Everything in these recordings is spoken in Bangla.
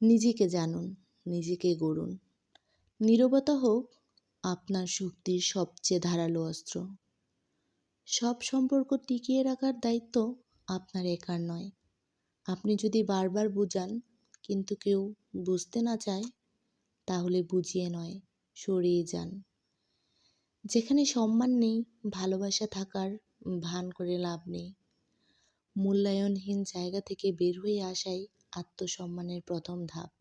নিজেকে জানুন, নিজেকে গড়ুন। নীরবতা হোক আপনার শক্তির সবচেয়ে ধারালো অস্ত্র। সব সম্পর্ক টিকিয়ে রাখার দায়িত্ব আপনার একার নয়। আপনি যদি বারবার বুঝান কিন্তু কেউ বুঝতে না চায়, তাহলে বুঝিয়ে নয়, সরিয়ে যান। যেখানে সম্মান নেই, ভালোবাসা থাকার ভান করে লাভ নেই। মূল্যায়নহীন জায়গা থেকে বের হয়ে আসাই আত্মসম্মানের প্রথম ধাপ।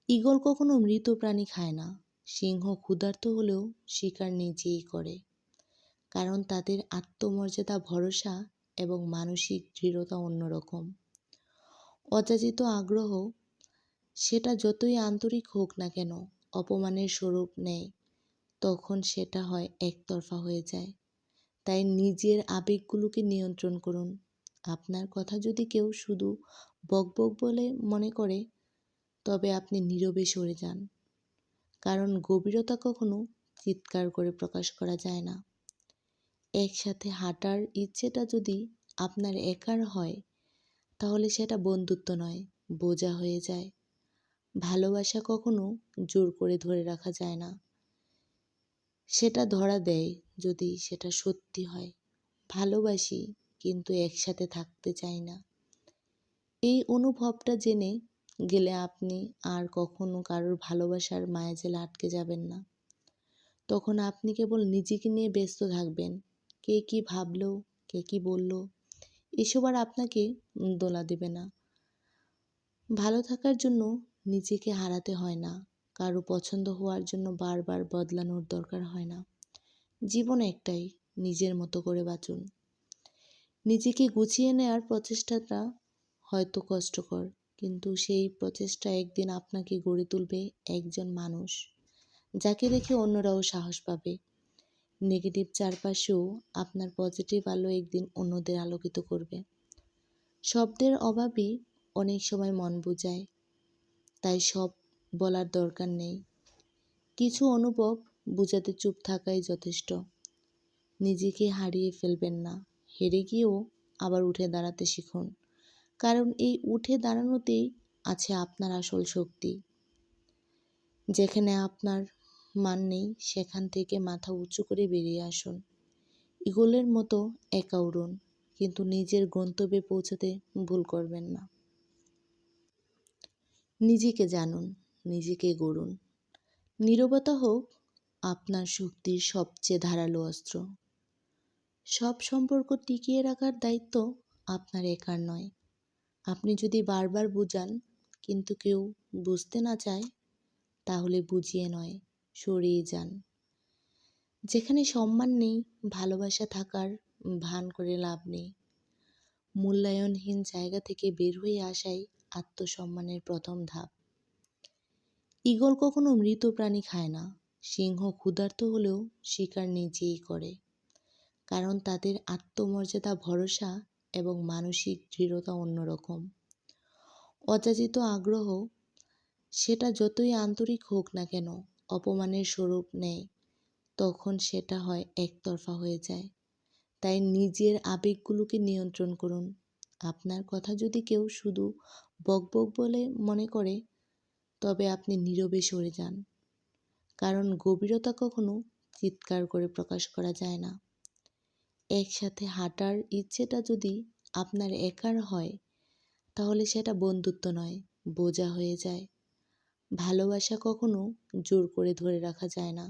ঈগল কখনো মৃত প্রাণী খায় না। সিংহ ক্ষুধার্ত হলেও শিকার নিজেই করে, কারণ তাদের আত্মমর্যাদা, ভরসা এবং মানসিক দৃঢ়তা অন্যরকম। অযাচিত আগ্রহ, সেটা যতই আন্তরিক হোক না কেন, অপমানের স্বরূপ নেয়, তখন সেটা হয় একতরফা হয়ে যায়। তাই নিজের আবেগগুলোকে নিয়ন্ত্রণ করুন। আপনার কথা যদি কেউ শুধু বকবক বলে মনে করে, তবে আপনি নীরবে সরে যান। কারণ গভীরতা কখনো চিৎকার করে প্রকাশ করা যায় না। একসাথে হাঁটার ইচ্ছেটা যদি আপনার একার হয়, তাহলে সেটা বন্ধুত্ব নয়, বোঝা হয়ে যায়। ভালোবাসা কখনো জোর করে ধরে রাখা যায় না। সেটা ধরা দেয় যদি সেটা সত্যি হয়। ভালোবাসি কিন্তু একসাথে থাকতে চাই না। এই অনুভবটা জেনে গেলে আপনি আর কখনো কারোর ভালোবাসার মায়াজালে আটকে যাবেন না। তখন আপনি কেবল নিজেকে নিয়ে ব্যস্ত থাকবেন। কে কি ভাবলো, কে কি বলল, এসব আর আপনাকে দোলা দেবে না। ভালো থাকার জন্য নিজেকে হারাতে হয় না। কারো পছন্দ হওয়ার জন্য বারবার বদলানোর দরকার হয় না। জীবন একটাই, নিজের মতো করে বাঁচুন। নিজেকে গুছিয়ে নেওয়ার প্রচেষ্টাটা হয়তো কষ্টকর, কিন্তু সেই প্রচেষ্টা একদিন আপনাকে গড়ে তুলবে একজন মানুষ, যাকে দেখে অন্যরাও সাহস পাবে। নেগেটিভ চারপাশেও আপনার পজিটিভ আলো একদিন অন্যদের আলোকিত করবে। শব্দের অভাবই অনেক সময় মন বুঝায়, তাই সব বলার দরকার নেই। কিছু অনুভব বুঝাতে চুপ থাকাই যথেষ্ট। নিজেকে হারিয়ে ফেলবেন না। হেরে গিয়েও আবার উঠে দাঁড়াতে শিখুন, কারণ এই উঠে দাঁড়ানোতেই আছে আপনার আসল শক্তি। যেখানে আপনার মান নেই, সেখান থেকে মাথা উঁচু করে বেরিয়ে আসুন। ঈগলের মতো একা উড়ুন, কিন্তু নিজের গন্তব্যে পৌঁছতে ভুল করবেন না। নিজেকে জানুন, নিজেকে গড়ুন। নীরবতা হোক আপনার শক্তির সবচেয়ে ধারালো অস্ত্র। সব সম্পর্ক টিকিয়ে রাখার দায়িত্ব আপনার একার নয়। আপনি যদি বারবার বুঝান কিন্তু কেউ বুঝতে না চায়, তাহলে বুঝিয়ে নয়, সরিয়ে যান। যেখানে সম্মান নেই, ভালোবাসা থাকার ভান করে লাভ নেই। মূল্যায়নহীন জায়গা থেকে বের হয়ে আসাই আত্মসম্মানের প্রথম ধাপ। ঈগল কখনো মৃত প্রাণী খায় না। সিংহ ক্ষুধার্ত হলেও শিকার নিজেই করে, কারণ তাদের আত্মমর্যাদা, ভরসা এবং মানসিক দৃঢ়তা অন্যরকম। অযাচিত আগ্রহ, সেটা যতই আন্তরিক হোক না কেন, অপমানের স্বরূপ নেয়, তখন সেটা হয় একতরফা হয়ে যায়। তাই নিজের আবেগগুলোকে নিয়ন্ত্রণ করুন। আপনার কথা যদি কেউ শুধু বকবক বলে মনে করে, তবে আপনি নীরবে সরে যান। কারণ গভীরতা কখনো চিৎকার করে প্রকাশ করা যায় না। একসাথে হাঁটার ইচ্ছেটা যদি আপনার একার হয়, তাহলে সেটা বন্ধুত্ব নয়, বোঝা হয়ে যায়। ভালোবাসা কখনো জোর করে ধরে রাখা যায় না।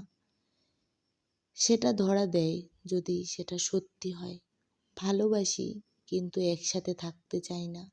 সেটা ধরা দেয় যদি সেটা সত্যি হয়। ভালোবাসি কিন্তু একসাথে থাকতে চাই না।